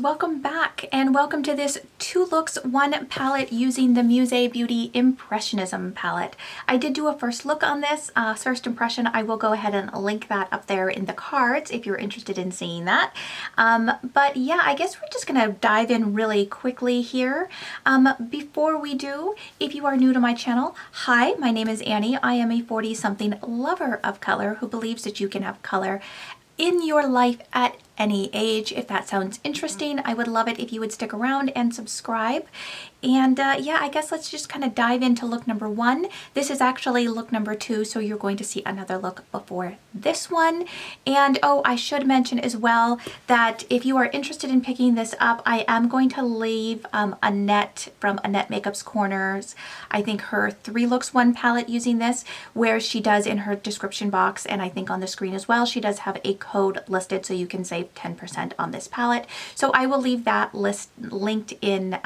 welcome back and welcome to this 2 looks 1 palette using the Musée Beauty Impressionism palette. I did do a first look on this, first impression. I will go ahead and link that up there in the cards if you're interested in seeing that. But yeah, I guess we're just gonna dive in really quickly here. Before we do, if you are new to my channel, hi, my name is Annie. I am a 40-something lover of color who believes that you can have color in your life at any age. If that sounds interesting, I would love it if you would stick around and subscribe. And yeah, I guess let's just kind of dive into look number 1. This is actually look number 2, so you're going to see another look before this one. And oh, I should mention as well that if you are interested in picking this up, I am going to leave Annette from Annette Makeup's Corners, I think her 3 looks 1 palette using this, where she does in her description box, and I think on the screen as well, she does have a code listed so you can save 10% on this palette. So I will leave that list linked in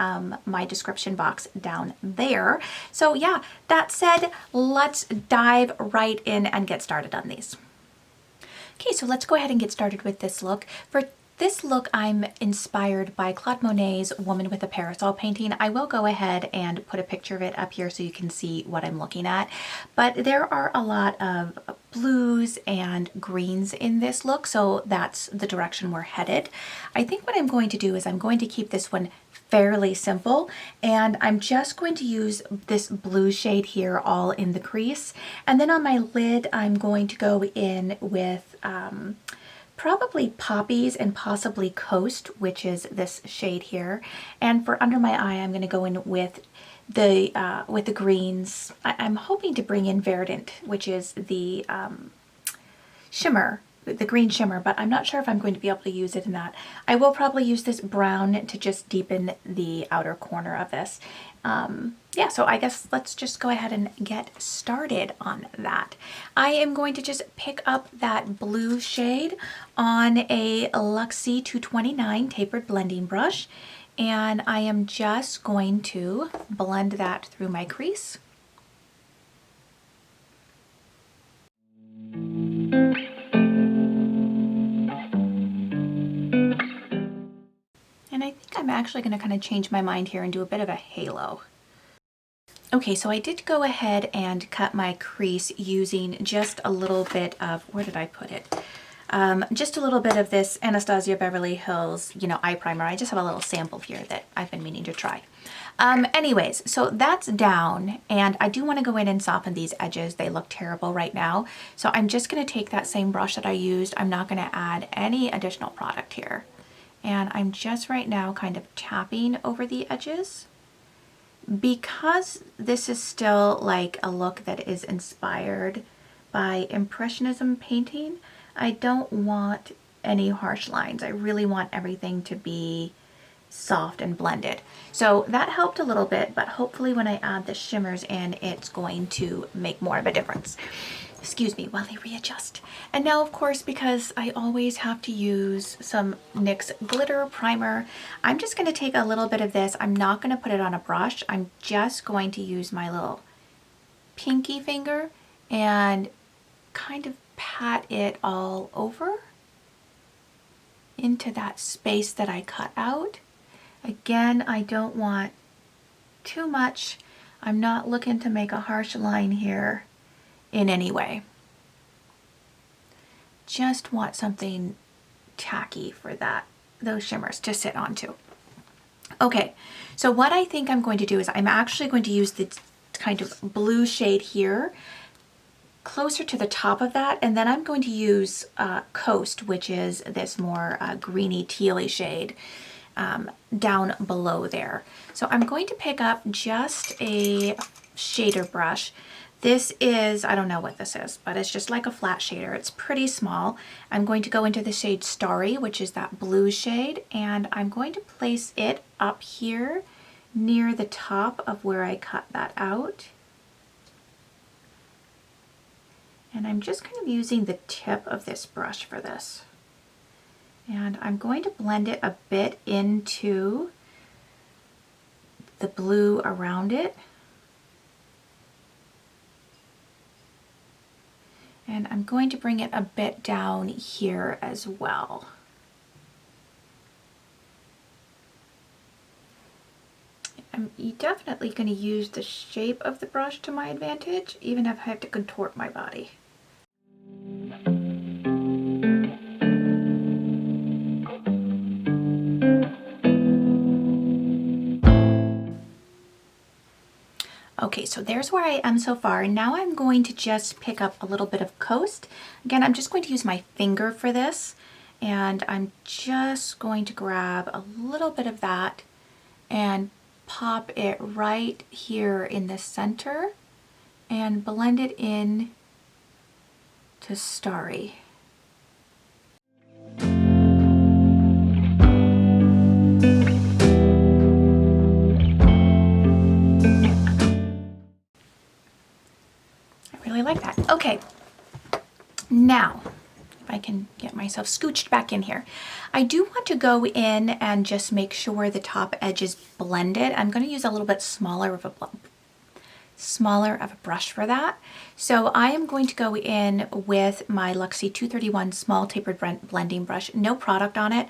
my description box down there. So yeah, that said, let's dive right in and get started on these. Okay, so let's go ahead and get started with this look. For this look, I'm inspired by Claude Monet's Woman with a Parasol painting. I will go ahead and put a picture of it up here so you can see what I'm looking at. But there are a lot of blues and greens in this look, so that's the direction we're headed. I think what I'm going to do is I'm going to keep this one fairly simple, and I'm just going to use this blue shade here all in the crease. And then on my lid, I'm going to go in with probably Poppies and possibly Coast, which is this shade here. And for under my eye, I'm going to go in with the greens. I'm hoping to bring in Verdant, which is the shimmer, the green shimmer, but I'm not sure if I'm going to be able to use it in that. I will probably use this brown to just deepen the outer corner of this. Yeah, so I guess let's just go ahead and get started on that. I am going to just pick up that blue shade on a Luxie 229 tapered blending brush, and I am just going to blend that through my crease. And I think I'm actually going to kind of change my mind here and do a bit of a halo. Okay, so I did go ahead and cut my crease using just a little bit of, where did I put it? Just a little bit of this Anastasia Beverly Hills, eye primer. I just have a little sample here that I've been meaning to try. Anyways, so that's down, and I do want to go in and soften these edges. They look terrible right now. So I'm just going to take that same brush that I used. I'm not going to add any additional product here. And I'm just right now kind of tapping over the edges. Because this is still like a look that is inspired by Impressionism painting, I don't want any harsh lines. I really want everything to be soft and blended. So that helped a little bit, but hopefully when I add the shimmers in, it's going to make more of a difference. Excuse me while I readjust. And now, of course, because I always have to use some NYX Glitter Primer, I'm just going to take a little bit of this. I'm not going to put it on a brush. I'm just going to use my little pinky finger and kind of pat it all over into that space that I cut out. Again, I don't want too much. I'm not looking to make a harsh line here in any way. Just want something tacky for those shimmers to sit onto. Okay, so what I think I'm going to do is I'm actually going to use the kind of blue shade here closer to the top of that, and then I'm going to use Coast, which is this more greeny tealy shade down below there. So I'm going to pick up just a shader brush. This is, I don't know what this is, but it's just like a flat shader. It's pretty small. I'm going to go into the shade Starry, which is that blue shade, and I'm going to place it up here near the top of where I cut that out. And I'm just kind of using the tip of this brush for this. And I'm going to blend it a bit into the blue around it. And I'm going to bring it a bit down here as well. I'm definitely going to use the shape of the brush to my advantage, even if I have to contort my body. Okay, so there's where I am so far. Now I'm going to just pick up a little bit of Coast. Again, I'm just going to use my finger for this, and I'm just going to grab a little bit of that and pop it right here in the center and blend it in to Starry. Like that. Okay, now if I can get myself scooched back in here, I do want to go in and just make sure the top edge is blended. I'm going to use a little bit smaller of a brush for that. So I am going to go in with my Luxie 231 small tapered blending brush, no product on it,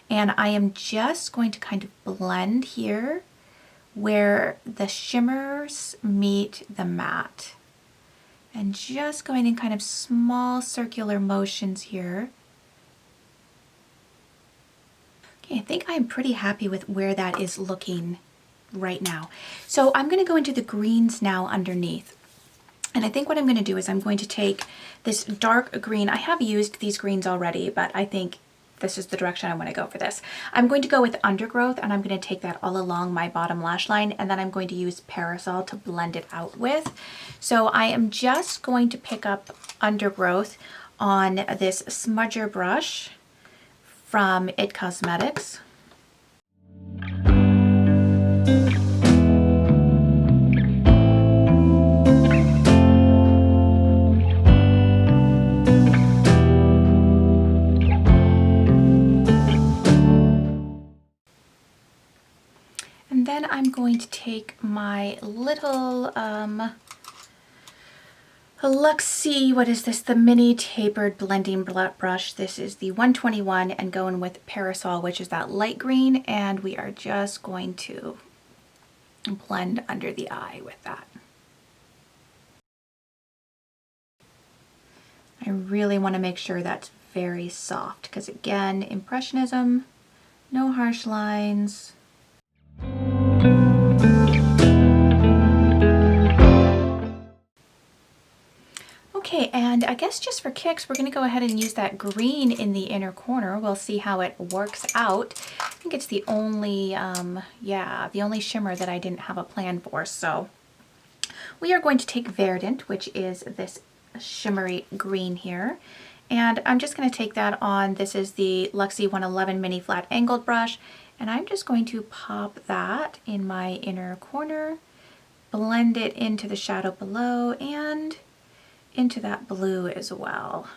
and I am just going to kind of blend here where the shimmers meet the matte. And just going in kind of small circular motions here. Okay, I think I'm pretty happy with where that is looking right now. So I'm going to go into the greens now underneath. And I think what I'm going to do is I'm going to take this dark green. I have used these greens already, but I think this is the direction I want to go for this. I'm going to go with Undergrowth, and I'm going to take that all along my bottom lash line, and then I'm going to use Parasol to blend it out with. So I am just going to pick up Undergrowth on this smudger brush from It Cosmetics. And then I'm going to take my little Luxie, what is this? The mini tapered blending brush. This is the 121, and going with Parasol, which is that light green, and we are just going to blend under the eye with that. I really want to make sure that's very soft, because again, Impressionism, no harsh lines. Okay, and I guess just for kicks, we're going to go ahead and use that green in the inner corner. We'll see how it works out. I think it's the only, the only shimmer that I didn't have a plan for. So we are going to take Verdant, which is this shimmery green here. And I'm just going to take that on. This is the Luxie 111 mini flat angled brush. And I'm just going to pop that in my inner corner, blend it into the shadow below and into that blue as well.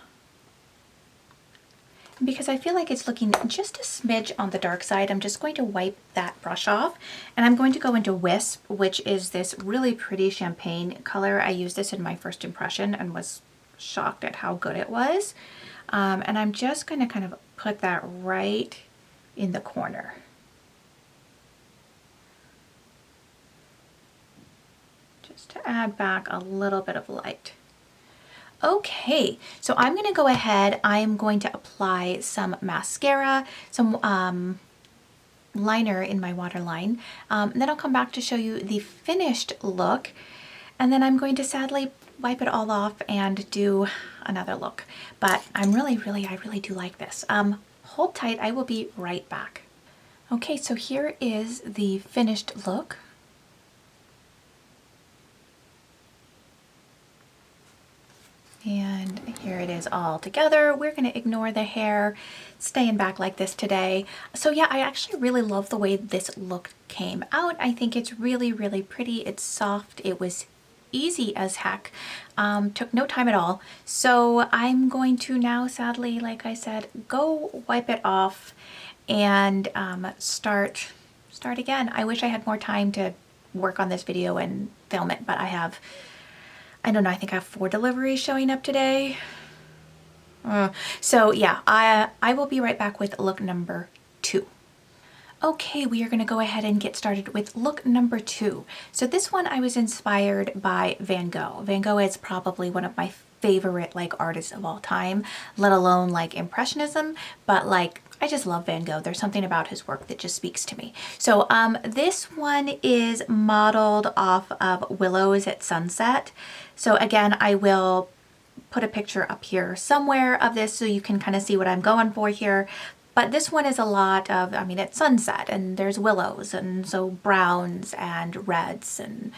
And because I feel like it's looking just a smidge on the dark side, I'm just going to wipe that brush off, and I'm going to go into Wisp, which is this really pretty champagne color. I used this in my first impression and was shocked at how good it was. And I'm just going to kind of put that right in the corner. Just to add back a little bit of light. Okay, so I'm going to go ahead. I'm going to apply some mascara, some liner in my waterline. Then I'll come back to show you the finished look. And then I'm going to sadly wipe it all off and do another look. But I really do like this. Hold tight, I will be right back. Okay, so here is the finished look. And here it is all together. We're going to ignore the hair staying back like this today. So yeah, I actually really love the way this look came out. I think it's really pretty. It's soft. It was easy as heck. Took no time at all. So I'm going to now, sadly, like I said, go wipe it off and start again. I wish I had more time to work on this video and film it, but I don't know, I think I have 4 deliveries showing up today. So yeah, I will be right back with look number 2. Okay, we are going to go ahead and get started with look number 2. So this one I was inspired by Van Gogh. Van Gogh is probably one of my favorite like artists of all time, let alone like Impressionism, but like I just love Van Gogh. There's something about his work that just speaks to me. So this one is modeled off of Willows at Sunset. So again, I will put a picture up here somewhere of this so you can kind of see what I'm going for here. But this one is a lot of, I mean, it's sunset and there's willows and so browns and reds and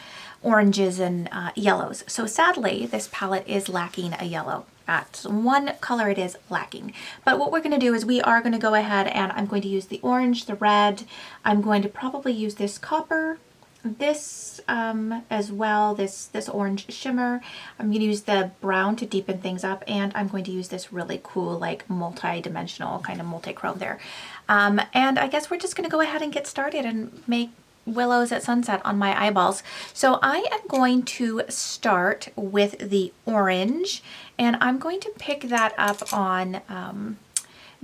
oranges and yellows. So sadly, this palette is lacking a yellow. That's one color it is lacking. But what we're going to do is we are going to go ahead and I'm going to use the orange, the red. I'm going to probably use this copper, this as well, this orange shimmer. I'm going to use the brown to deepen things up, and I'm going to use this really cool like multi-dimensional kind of multi-chrome there. And I guess we're just going to go ahead and get started and make Willows at Sunset on my eyeballs. So I am going to start with the orange, and I'm going to pick that up on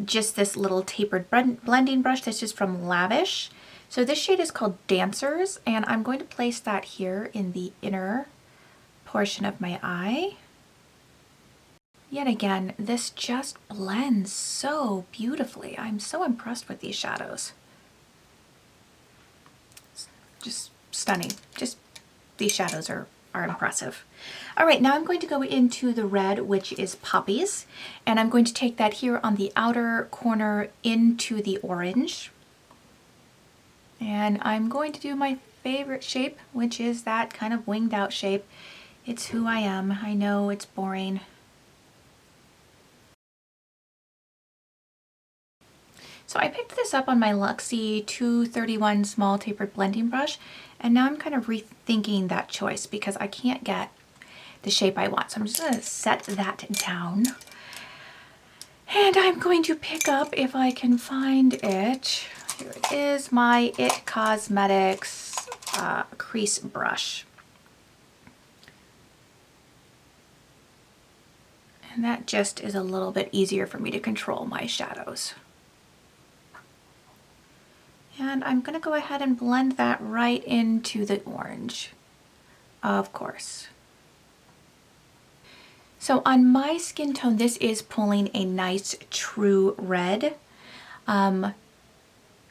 just this little tapered blending brush. This is from Lavish. So this shade is called Dancers, and I'm going to place that here in the inner portion of my eye. Yet again, this just blends so beautifully. I'm so impressed with these shadows. Just stunning. Just these shadows are impressive. All right, now I'm going to go into the red, which is Poppies, and I'm going to take that here on the outer corner into the orange. And I'm going to do my favorite shape, which is that kind of winged out shape. It's who I am. I know it's boring. So I picked this up on my Luxie 231 small tapered blending brush, and now I'm kind of rethinking that choice because I can't get the shape I want. So I'm just going to set that down. And I'm going to pick up, if I can find it, here it is, my It Cosmetics crease brush. And that just is a little bit easier for me to control my shadows. And I'm going to go ahead and blend that right into the orange, of course. So on my skin tone, this is pulling a nice true red.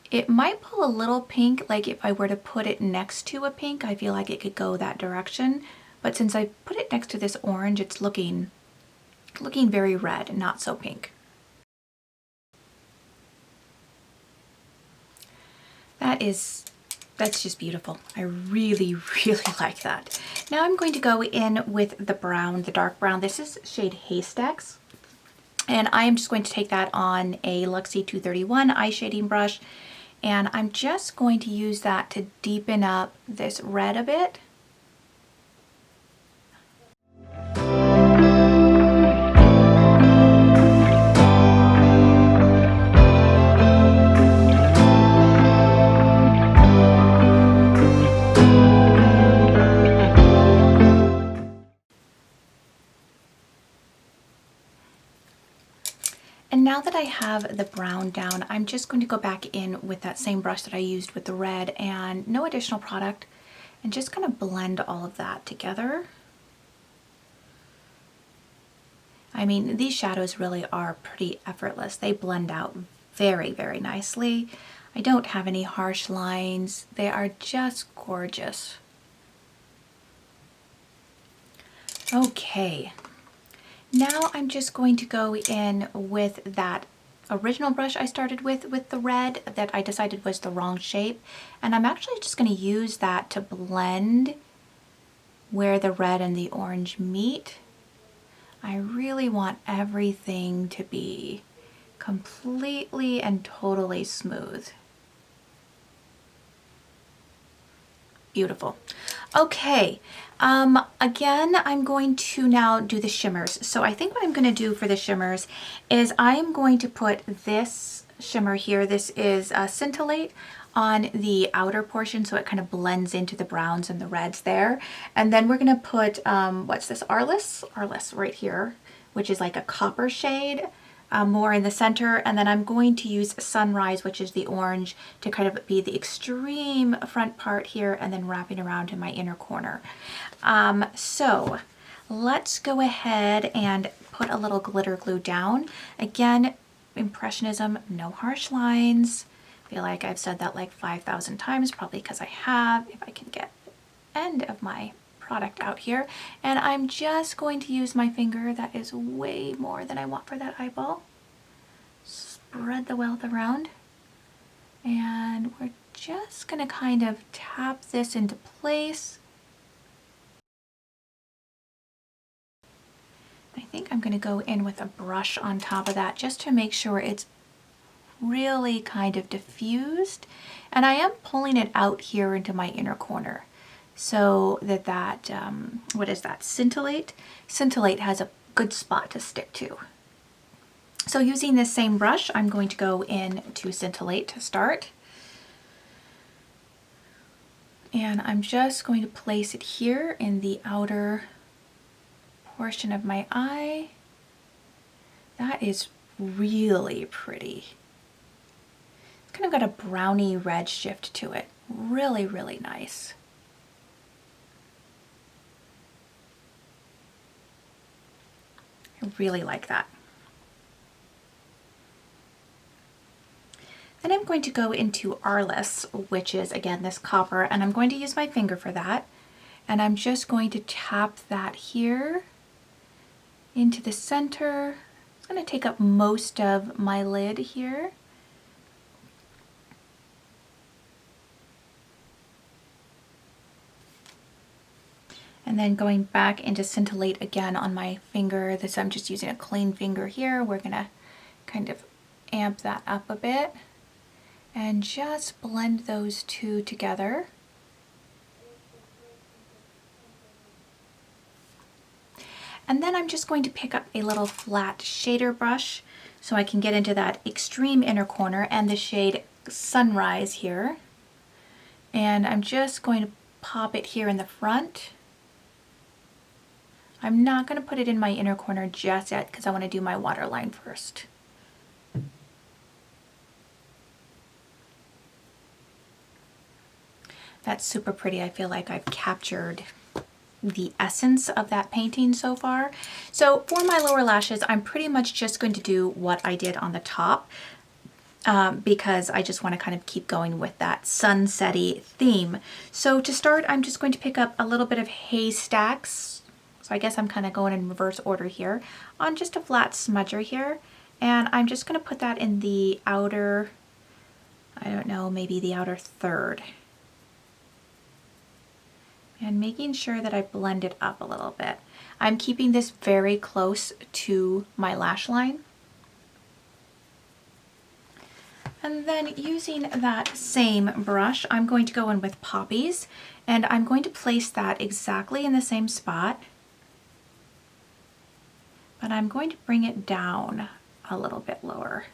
It might pull a little pink, like if I were to put it next to a pink, I feel like it could go that direction. But since I put it next to this orange, it's looking very red and not so pink. That's just beautiful. I really, really like that. Now I'm going to go in with the brown, the dark brown. This is shade Haystacks. And I am just going to take that on a Luxie 231 eye shading brush. And I'm just going to use that to deepen up this red a bit. And now that I have the brown down, I'm just going to go back in with that same brush that I used with the red and no additional product, and just kind of blend all of that together. I mean, these shadows really are pretty effortless. They blend out very, very nicely. I don't have any harsh lines. They are just gorgeous. Okay. Now I'm just going to go in with that original brush I started with the red that I decided was the wrong shape. And I'm actually just going to use that to blend where the red and the orange meet. I really want everything to be completely and totally smooth. Beautiful. Okay, again, I'm going to now do the shimmers. So I think what I'm going to do for the shimmers is I am going to put this shimmer here. This is Scintillate on the outer portion, so it kind of blends into the browns and the reds there. And then we're going to put, what's this, Arliss right here, which is like a copper shade. more in the center, and then I'm going to use Sunrise, which is the orange, to kind of be the extreme front part here and then wrapping around to my inner corner. So let's go ahead and put a little glitter glue down. Again, Impressionism, no harsh lines. I feel like I've said that like 5,000 times, probably because I have. If I can get the end of my product out here, and I'm just going to use my finger. That is way more than I want for that eyeball. Spread the wealth around, and we're just gonna kind of tap this into place. I think I'm gonna go in with a brush on top of that just to make sure it's really kind of diffused, and I am pulling it out here into my inner corner, so that what is that, scintillate? Scintillate has a good spot to stick to. So using this same brush, I'm going to go in to scintillate to start. And I'm just going to place it here in the outer portion of my eye. That is really pretty. It's kind of got a browny red shift to it. Really, really nice. I really like that. Then I'm going to go into Hourglass, which is again this copper, and I'm going to use my finger for that. And I'm just going to tap that here into the center. It's going to take up most of my lid here. And then going back into scintillate again on my finger. This, I'm just using a clean finger here. We're gonna kind of amp that up a bit and just blend those two together. And then I'm just going to pick up a little flat shader brush so I can get into that extreme inner corner and the shade Sunrise here. And I'm just going to pop it here in the front. I'm not going to put it in my inner corner just yet because I want to do my waterline first. That's super pretty. I feel like I've captured the essence of that painting so far. So for my lower lashes, I'm pretty much just going to do what I did on the top because I just want to kind of keep going with that sunsetty theme. So to start, I'm just going to pick up a little bit of Haystacks. So I guess I'm kind of going in reverse order here on just a flat smudger here. And I'm just going to put that in the outer, I don't know, maybe the outer third. And making sure that I blend it up a little bit. I'm keeping this very close to my lash line. And then using that same brush, I'm going to go in with Poppies, and I'm going to place that exactly in the same spot. But I'm going to bring it down a little bit lower.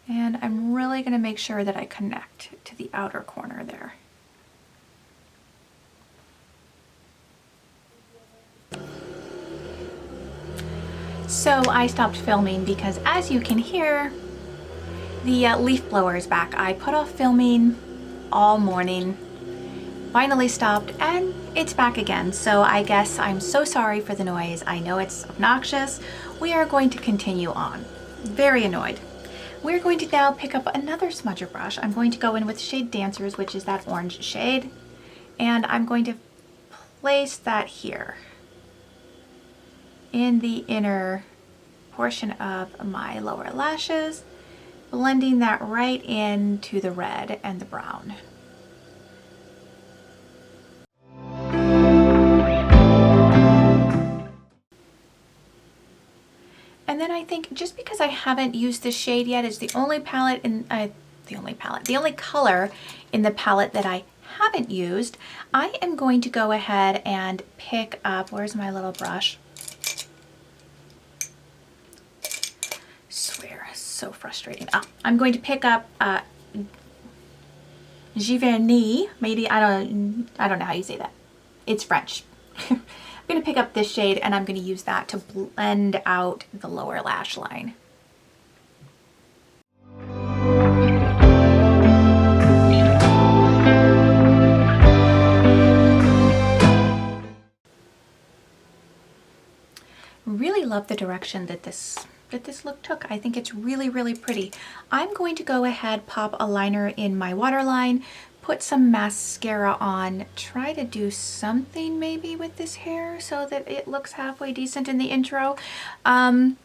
And I'm really going to make sure that I connect to the outer corner there. So I stopped filming because, as you can hear, the leaf blower is back. I put off filming all morning, finally stopped, and it's back again. So I guess I'm so sorry for the noise. I know it's obnoxious. We are going to continue on. Very annoyed. We're going to now pick up another smudger brush. I'm going to go in with shade Dancers, which is that orange shade, and I'm going to place that here in the inner portion of my lower lashes, blending that right into the red and the brown. And then I think, just because I haven't used this shade yet, it's the only palette in the only color in the palette that I haven't used, I am going to go ahead and pick up, where's my little brush? Swear, so frustrating. I'm going to pick up Giverny, maybe, I don't know how you say that. It's French. I'm going to pick up this shade and I'm going to use that to blend out the lower lash line. Really love the direction that this look took. I think it's really, really pretty. I'm going to go ahead, pop a liner in my waterline, put some mascara on, try to do something maybe with this hair so that it looks halfway decent in the intro. Then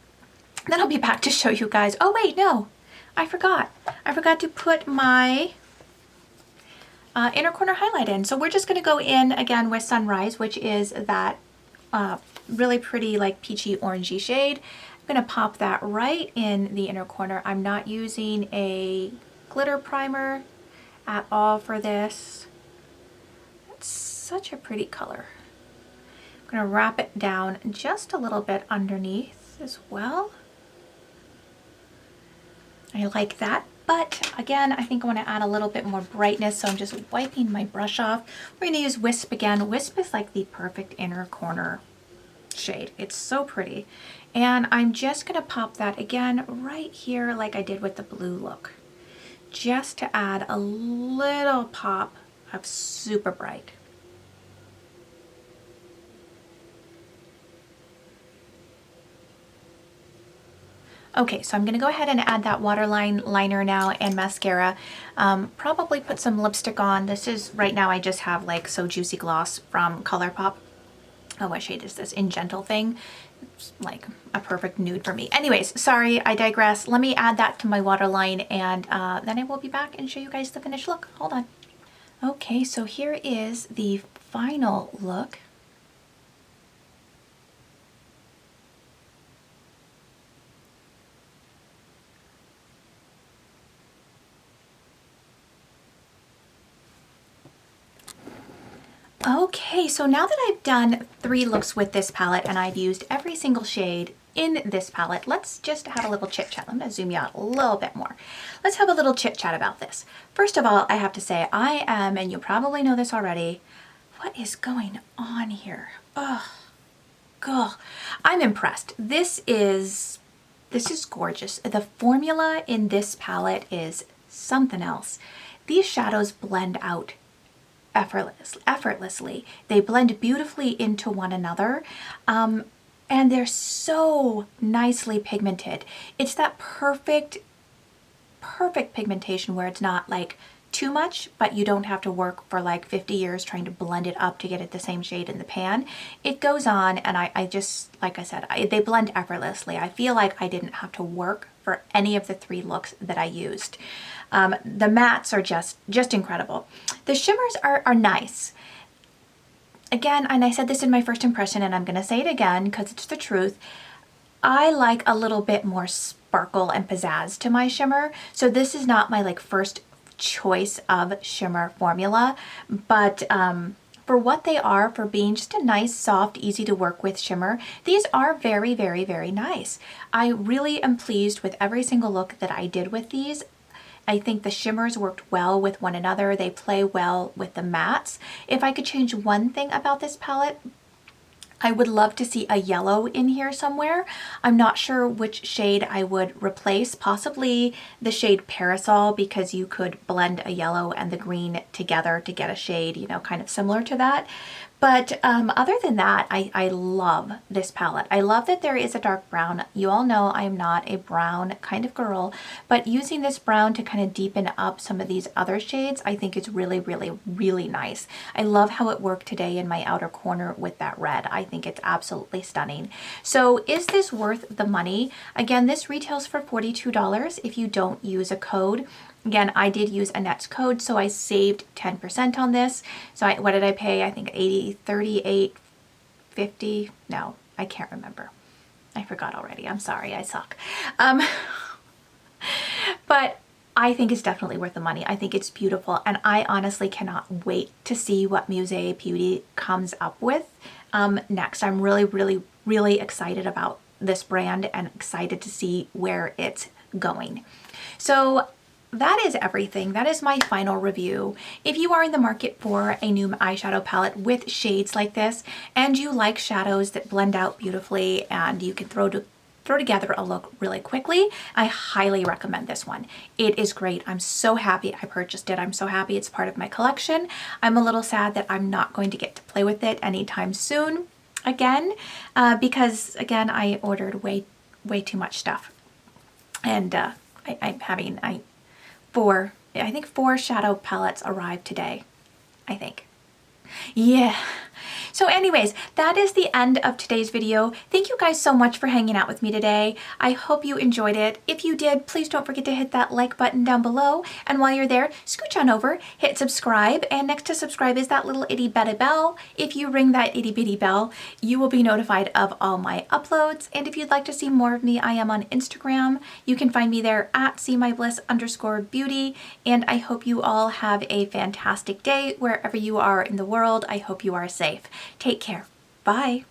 I'll be back to show you guys. Oh wait, no, I forgot. I forgot to put my inner corner highlight in. So we're just gonna go in again with Sunrise, which is that really pretty like peachy orangey shade. I'm gonna pop that right in the inner corner. I'm not using a glitter primer at all for this. It's such a pretty color. I'm gonna wrap it down just a little bit underneath as well. I like that, but again, I think I want to add a little bit more brightness, so I'm just wiping my brush off. We're going to use Wisp again. Wisp is like the perfect inner corner shade. It's so pretty. And I'm just going to pop that again right here like I did with the blue look, just to add a little pop of super bright. Okay, so I'm going to go ahead and add that waterline liner now and mascara. Probably put some lipstick on. This is, right now I just have like So Juicy Gloss from ColourPop. Oh, what shade is this? In Gentle Thing. It's like a perfect nude for me. Anyways, sorry, I digress. Let me add that to my waterline and then I will be back and show you guys the finished look. Hold on. Okay, so here is the final look. Okay, so now that I've done 3 looks with this palette and I've used every single shade in this palette, let's just have a little chit chat. I'm going to zoom you out a little bit more. Let's have a little chit chat about this. First of all, I have to say I am, and you probably know this already, what is going on here? Oh, God, I'm impressed. This is gorgeous. The formula in this palette is something else. These shadows blend out effortlessly. They blend beautifully into one another, and they're so nicely pigmented. It's that perfect pigmentation where it's not like too much, but you don't have to work for like 50 years trying to blend it up to get it the same shade in the pan. It goes on, and I just, like I said, they blend effortlessly. I feel like I didn't have to work for any of the 3 looks that I used. The mattes are just incredible. The shimmers are nice. Again, and I said this in my first impression, and I'm going to say it again because it's the truth. I like a little bit more sparkle and pizzazz to my shimmer. So this is not my like first choice of shimmer formula, but for what they are, for being just a nice, soft, easy to work with shimmer, these are very, very, very nice. I really am pleased with every single look that I did with these. I think the shimmers worked well with one another. They play well with the mattes. If I could change one thing about this palette, I would love to see a yellow in here somewhere. I'm not sure which shade I would replace, possibly the shade Parasol, because you could blend a yellow and the green together to get a shade, you know, kind of similar to that. But other than that, I love this palette. I love that there is a dark brown. You all know I'm not a brown kind of girl, but using this brown to kind of deepen up some of these other shades, I think it's really, really, really nice. I love how it worked today in my outer corner with that red. I think it's absolutely stunning. So is this worth the money? Again, this retails for $42 if you don't use a code. Again, I did use Annette's code, so I saved 10% on this. So what did I pay? I think $38.50. No, I can't remember. I forgot already. I'm sorry, I suck. But I think it's definitely worth the money. I think it's beautiful, and I honestly cannot wait to see what Musée Beauty comes up with next. I'm really, really, really excited about this brand and excited to see where it's going. So that is everything. That is my final review. If you are in the market for a new eyeshadow palette with shades like this, and you like shadows that blend out beautifully and you can throw together a look really quickly, I highly recommend this one. It is great. I'm so happy I purchased it. I'm so happy it's part of my collection. I'm a little sad that I'm not going to get to play with it anytime soon again, because again, I ordered way too much stuff. And I'm having, I think 4 shadow palettes arrived today, I think. Yeah. So anyways, that is the end of today's video. Thank you guys so much for hanging out with me today. I hope you enjoyed it. If you did, please don't forget to hit that like button down below. And while you're there, scooch on over, hit subscribe. And next to subscribe is that little itty bitty bell. If you ring that itty bitty bell, you will be notified of all my uploads. And if you'd like to see more of me, I am on Instagram. You can find me there at @SeeMyBliss_beauty. And I hope you all have a fantastic day wherever you are in the world. I hope you are safe. Take care. Bye.